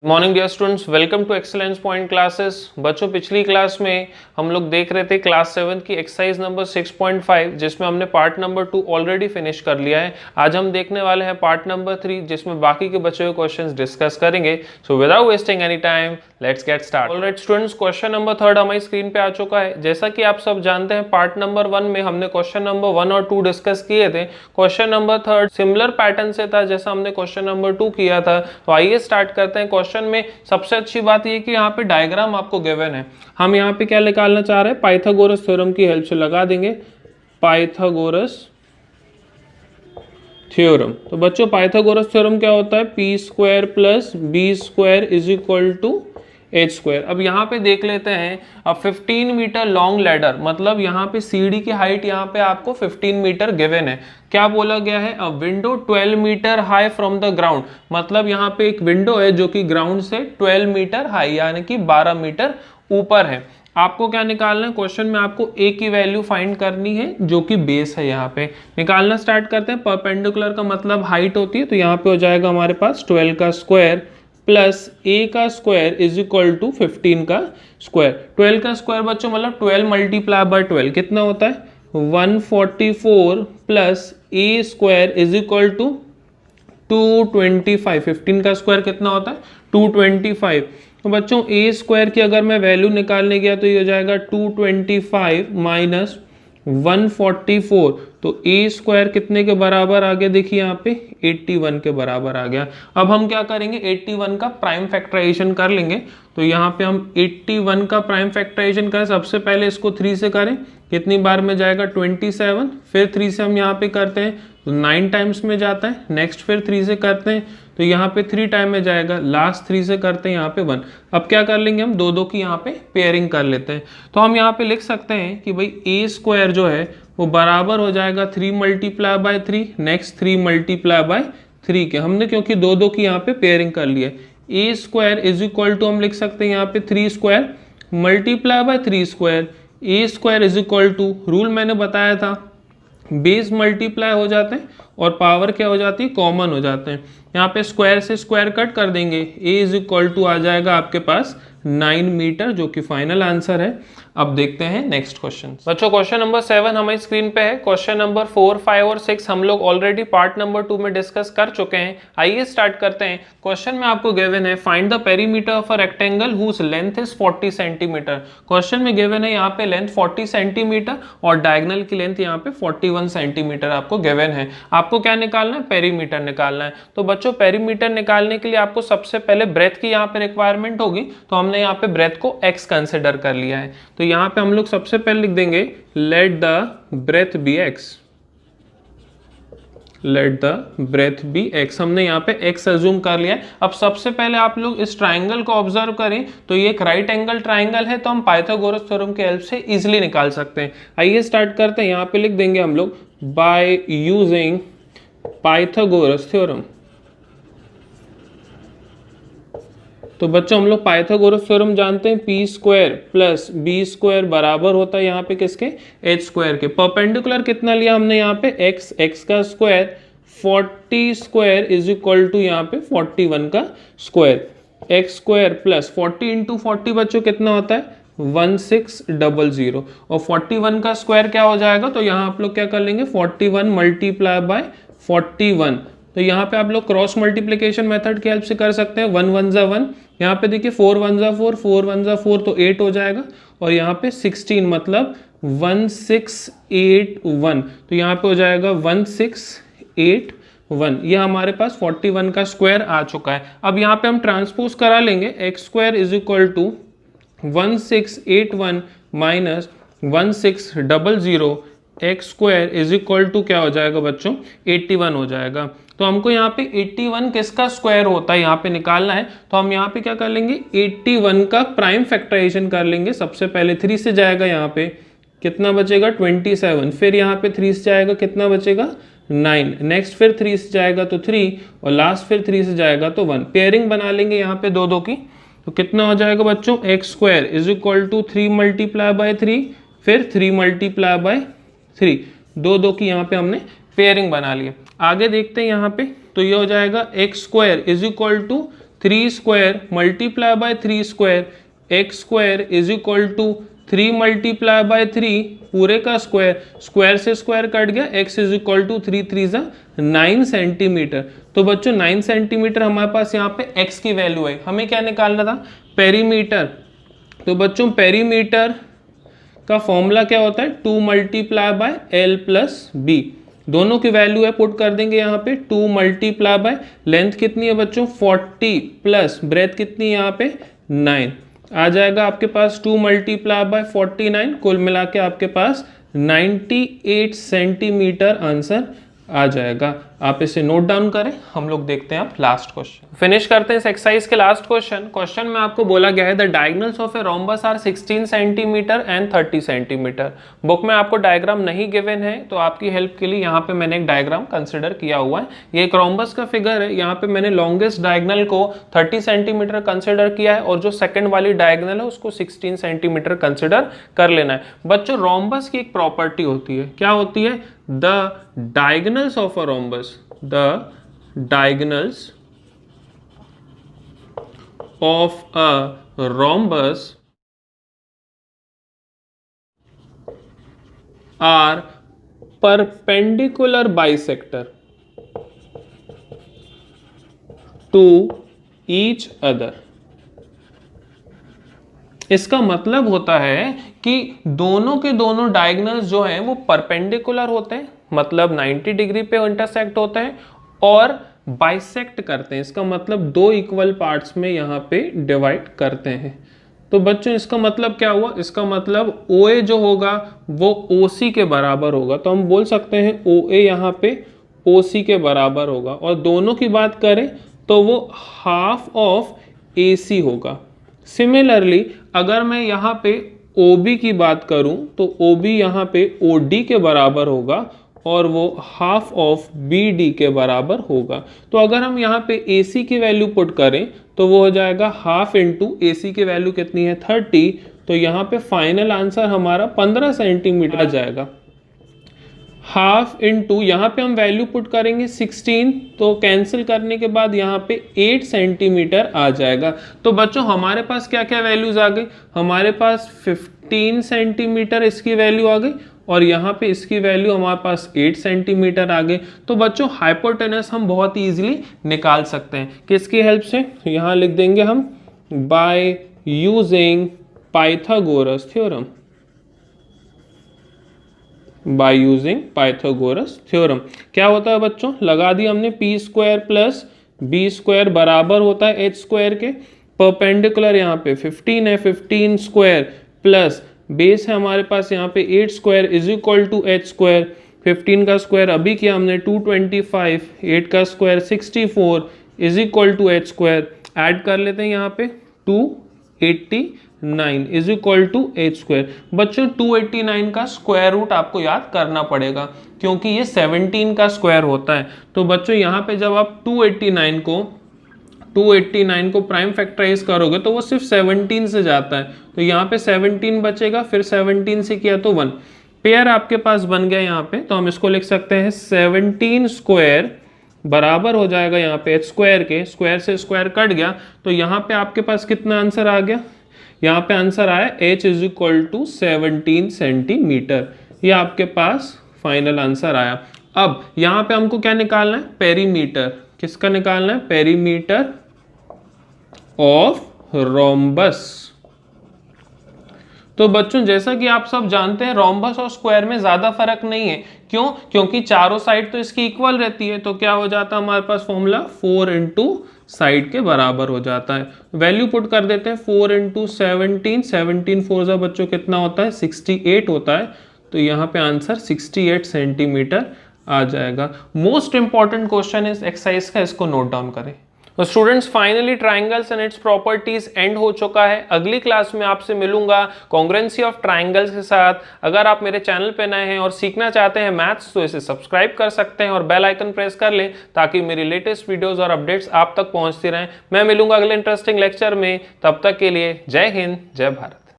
Morning dear students, welcome to excellence point classes. बच्चों, पिछली class में हम लोग देख रहे थे क्लास 7 की एक्सरसाइज नंबर 6.5 जिसमें हमने पार्ट नंबर 2 ऑलरेडी फिनिश कर लिया है। आज हम देखने वाले हैं पार्ट नंबर 3 जिसमें बाकी के बचे हुए क्वेश्चंस डिस्कस करेंगे। So without wasting any time let's get start. Alright students, question number 3 हमारी स्क्रीन पे आ चुका है। जैसा कि आप सब जानते हैं, पार्ट नंबर 1 में हमने क्वेश्चन नंबर 1 और 2 डिस्कस किए थे। क्वेश्चन नंबर 3 सिमिलर पैटर्न से था जैसा हमने क्वेश्चन नंबर 2 किया था। तो आइए स्टार्ट करते हैं। क्वेश्चन में सबसे अच्छी बात ये कि यहाँ पे डायग्राम आपको गिवन है। हम यहाँ पे क्या निकालना चाह रहे हैं, पाइथागोरस थ्योरम की हेल्प से लगा देंगे पाइथागोरस थ्योरम। तो बच्चों, पाइथागोरस थ्योरम क्या होता है, P square plus B square is equal to H square. अब यहाँ पे देख लेते हैं, अब 15 मीटर लॉन्ग लैडर, मतलब यहाँ पे सीढ़ी की हाइट यहाँ पे आपको 15 मीटर गिवन है। क्या बोला गया है, a window 12 metre high from the ground, मतलब यहाँ पे एक विंडो है जो कि ग्राउंड से 12 मीटर हाई यानी कि 12 मीटर ऊपर है। आपको क्या निकालना है, क्वेश्चन में आपको ए की वैल्यू फाइंड करनी है जो कि बेस है। यहाँ पे निकालना स्टार्ट करते हैं। परपेंडिकुलर का मतलब हाइट होती है, तो यहाँ पे हो जाएगा हमारे पास 12 का स्क्वायर प्लस ए का स्क्वायर इज इक्वल टू 15 का स्क्वायर। 12 का स्क्वायर बच्चों मतलब 12 मल्टीप्लाई बाय 12 कितना होता है, 144 plus a square is equal to 225। 15 का स्क्वायर कितना होता है, 225। तो बच्चों ए स्क्वायर की अगर मैं वैल्यू निकालने गया तो ये हो जाएगा 225 माइनस 144। तो ए स्क्वायर कितने के बराबर आ गया, देखिए यहाँ पे 81 के बराबर आ गया। अब हम क्या करेंगे, 81 का प्राइम फैक्टराइजेशन कर लेंगे। तो यहाँ पे हम 81 का प्राइम फैक्टराइजेशन करें, सबसे पहले इसको 3 से करें, कितनी बार में जाएगा 27, फिर 3 से हम यहाँ पे करते हैं तो 9 टाइम्स में जाता है। नेक्स्ट फिर 3 से करते हैं तो यहाँ पे 3 टाइम में जाएगा, लास्ट 3 से करते हैं यहाँ पे 1। अब क्या कर लेंगे, हम दो दो की यहाँ पे पेयरिंग कर लेते हैं। तो हम यहाँ पे लिख सकते हैं कि भाई ए स्क्वायर जो है वो बराबर हो जाएगा 3 multiply by 3, next 3 multiply by 3 के, हमने क्योंकि दो दो की यहाँ पे पेयरिंग कर लिया। A square is equal to हम लिख सकते हैं यहाँ पे 3 square multiply by 3 square. A square is equal to, rule मैंने बताया था, बेस मल्टीप्लाई हो जाते हैं और पावर क्या हो जाती है, कॉमन हो जाते हैं। यहाँ पे स्क्वायर से स्क्वायर कट कर देंगे, ए इज इक्वल टू आ जाएगा आपके पास 9 मीटर, जो कि फाइनल आंसर है। अब देखते हैं नेक्स्ट क्वेश्चन। बच्चों, क्वेश्चन नंबर 7 हमारी स्क्रीन पे है। क्वेश्चन नंबर 4, 5 और 6 हम लोग ऑलरेडी पार्ट नंबर 2 में डिस्कस कर चुके हैं। आइए स्टार्ट करते हैं। क्वेश्चन में आपको गिवन है, find the perimeter of a rectangle whose length is 40 centimetre. Question में गिवन है यहाँ पे लेंथ 40 सेंटीमीटर और डायगोनल की लेंथ यहाँ पे 41 सेंटीमीटर आपको गिवन है। आपको क्या निकालना है, पेरीमीटर निकालना है। तो बच्चों, पेरीमीटर निकालने के लिए आपको सबसे पहले ब्रेथ की यहाँ पे रिक्वायरमेंट होगी, तो हमने यहाँ पे ब्रेथ को x कंसिडर कर लिया है। तो यहाँ पे हम लोग सबसे पहले लिख देंगे let the breadth be x, let the breadth be x, हमने यहाँ पे x अज्यूम कर लिया है। अब सबसे पहले आप लोग इस ट्राइंगल को ऑब्जर्व करें तो ये एक राइट एंगल ट्राइंगल है, तो हम पाइथागोरस थ्योरम की हेल्प से इजीली निकाल सकते हैं। आइए स्टार्ट करते हैं। यहाँ पे लिख देंगे हम लोग बाय यूजिंग पाइथागोरस थ्योरम। तो बच्चों, हम लोग पाइथागोरस थ्योरम जानते हैं, P square plus B square बराबर होता है यहाँ पे किसके, एच स्क्वायर के। परपेंडिकुलर कितना लिया हमने यहाँ पे, x का square, 40 square is equal to यहाँ पे 41 का square. X square plus 40 into 40 बच्चों कितना होता है, 1600, और 41 का स्क्वायर क्या हो जाएगा, तो यहाँ आप लोग क्या कर लेंगे, 41 मल्टीप्लाई बाय 41। तो यहाँ पे आप लोग क्रॉस मल्टीप्लिकेशन मेथड की हेल्प से कर सकते हैं। 1 1 जा 1, यहाँ पे देखिए 4 1 जा 4, 4 1 जा 4 तो 8 हो जाएगा, और यहाँ पे 16 मतलब 1681, तो यहाँ पे हो जाएगा 1681। ये हमारे पास 41 का स्क्वायर आ चुका है। अब यहाँ पे हम ट्रांसपोज करा लेंगे, x square is equal to 1681 minus 1600, x square is equal to क्या हो जाएगा बच्चों, 81 हो जाएगा। तो हमको यहाँ पे 81 किसका स्क्वायर होता है यहाँ पे निकालना है। तो हम यहाँ पे क्या कर लेंगे, 81 का प्राइम फैक्टराइजेशन कर लेंगे। सबसे पहले 3 से जाएगा, यहाँ पे कितना बचेगा 27, फिर यहाँ पे 3 से जाएगा कितना बचेगा 9, नेक्स्ट फिर 3 से जाएगा तो 3, और लास्ट फिर 3 से जाएगा तो 1। पेयरिंग बना लेंगे यहाँ पे दो दो की, तो कितना हो जाएगा बच्चों, x square is equal to 3 multiply by 3, फिर 3 मल्टीप्लाई बाय 3, दो दो की यहाँ पे हमने पेयरिंग बना लिया। आगे देखते हैं यहाँ पे, तो ये हो जाएगा x square is equal to 3 square multiply by 3 square, x square is equal to 3 multiply by 3 पूरे का स्क्वायर, स्क्वायर से स्क्वायर कट गया, x is equal to 3 3 9 centimetre. तो बच्चों 9 सेंटीमीटर हमारे पास यहाँ पे x की वैल्यू है। हमें क्या निकालना था? पेरीमीटर। तो बच्चों पेरीमीटर का फॉर्मूला क्या होता है? 2 multiply by L plus B. दोनों की वैल्यू है पुट कर देंगे यहाँ पे। 2 मल्टीप्लाई बाय लेंथ कितनी है बच्चों? 40 प्लस ब्रेथ कितनी है यहाँ पे? 9 आ जाएगा आपके पास। 2 मल्टीप्लाई बाय 49, कुल मिला के आपके पास 98 सेंटीमीटर आंसर आ जाएगा। आप इसे नोट डाउन करें। हम लोग देखते हैं आप लास्ट क्वेश्चन फिनिश करते हैं इस एक्सरसाइज के लास्ट क्वेश्चन में आपको बोला गया है the diagonals of a rhombus are 16 centimetre and 30 centimetre. Book में आपको डायग्राम नहीं गिवन है, तो आपकी हेल्प के लिए यहाँ पे मैंने एक डायग्राम कंसिडर किया हुआ है। ये एक रोम्बस का फिगर है। यहाँ पे मैंने लॉन्गेस्ट डायगोनल को 30 सेंटीमीटर कंसिडर किया है और जो सेकेंड वाली डायगोनल है उसको 16 सेंटीमीटर कंसिडर कर लेना है। बच्चों रोम्बस की एक प्रॉपर्टी होती है, क्या होती है? The diagonals of a rhombus, the diagonals of a rhombus are perpendicular bisector to each other। इसका मतलब होता है कि दोनों के दोनों डायगोनल्स जो हैं वो परपेंडिकुलर होते हैं, मतलब 90 डिग्री पे इंटरसेक्ट होते हैं और बाइसेक्ट करते हैं। इसका मतलब दो इक्वल पार्ट्स में यहाँ पे डिवाइड करते हैं। तो बच्चों इसका मतलब क्या हुआ? इसका मतलब OA जो होगा वो OC के बराबर होगा। तो हम बोल सकते हैं OA यहाँ पे OC के बराबर होगा। और दोनों की बात करें तो वो हाफ ऑफ AC होगा। सिमिलरली अगर मैं यहाँ पे OB की बात करूँ तो OB यहाँ पे OD के बराबर होगा और वो हाफ ऑफ BD के बराबर होगा। तो अगर हम यहाँ पे AC की वैल्यू पुट करें तो वो हो जाएगा हाफ इंटू AC की वैल्यू कितनी है? 30। तो यहाँ पे फाइनल आंसर हमारा 15 सेंटीमीटर आ जाएगा। हाफ इंटू यहाँ पे हम वैल्यू पुट करेंगे 16, तो कैंसिल करने के बाद यहाँ पे 8 सेंटीमीटर आ जाएगा। तो बच्चों हमारे पास क्या क्या वैल्यूज आ गई? हमारे पास 15 सेंटीमीटर इसकी वैल्यू आ गई और यहाँ पे इसकी वैल्यू हमारे पास 8 सेंटीमीटर आ गई। तो बच्चों हाइपोटेनस हम बहुत ईजिली निकाल सकते हैं। किसकी हेल्प से? यहाँ लिख देंगे हम by using Pythagoras theorem. By using Pythagoras theorem क्या होता है बच्चों? लगा दी हमने p square plus b square बराबर होता है h स्क्वायर के। परपेंडिकुलर यहाँ पे 15 है, 15 स्क्वायर प्लस बेस है हमारे पास यहाँ पे 8 square is equal to h square. 15 का स्क्वायर अभी किया हमने 225, 8 का square 64 is equal to h square. Add कर लेते हैं यहाँ पे 289 is equal to h square. बच्चों 289 का स्क्वायर रूट आपको याद करना पड़ेगा क्योंकि ये 17 का स्क्वायर होता है। तो बच्चों यहाँ पे जब आप 289 को प्राइम फैक्टराइज करोगे तो वो सिर्फ 17 से जाता है। तो यहाँ पे 17 बचेगा, फिर 17 से किया तो 1 पेयर आपके पास बन गया यहाँ पे। तो हम इसको लिख सकते हैं 17 स्क्वायर बराबर हो जाएगा यहाँ पे h स्क्वायर के। स्क्वायर से स्क्वायर कट गया तो यहाँ पे आपके पास कितना आंसर आ गया? यहाँ पे आंसर आया h is equal to 17 centimetre. ये आपके पास फाइनल आंसर आया। अब यहाँ पे हमको क्या निकालना है? पेरीमीटर। किसका निकालना है? Perimeter of rhombus. तो बच्चों जैसा कि आप सब जानते हैं रोम्बस और स्क्वायर में ज्यादा फर्क नहीं है। क्यों? क्योंकि चारों साइड तो इसकी इक्वल रहती है। तो क्या हो जाता है हमारे पास फॉर्मूला? 4 इंटू साइड के बराबर हो जाता है। वैल्यू पुट कर देते हैं 4 इंटू 17, 17 4 जा बच्चों कितना होता है? 68 होता है। तो यहाँ पे आंसर 68 सेंटीमीटर आ जाएगा। मोस्ट इंपॉर्टेंट क्वेश्चन इस एक्सरसाइज का, इसको नोट डाउन करें। तो students finally triangles and its properties and हो चुका है। अगली क्लास में आपसे मिलूंगा कॉन्ग्रुएंसी ऑफ ट्राइंगल्स के साथ। अगर आप मेरे चैनल पे नए हैं और सीखना चाहते हैं मैथ्स तो इसे सब्सक्राइब कर सकते हैं और बेल आइकन प्रेस कर लें ताकि मेरी लेटेस्ट वीडियोस और अपडेट्स आप तक पहुंचती रहें। मैं मिलूंगा अगले इंटरेस्टिंग लेक्चर में। तब तक के लिए जय हिंद, जय भारत।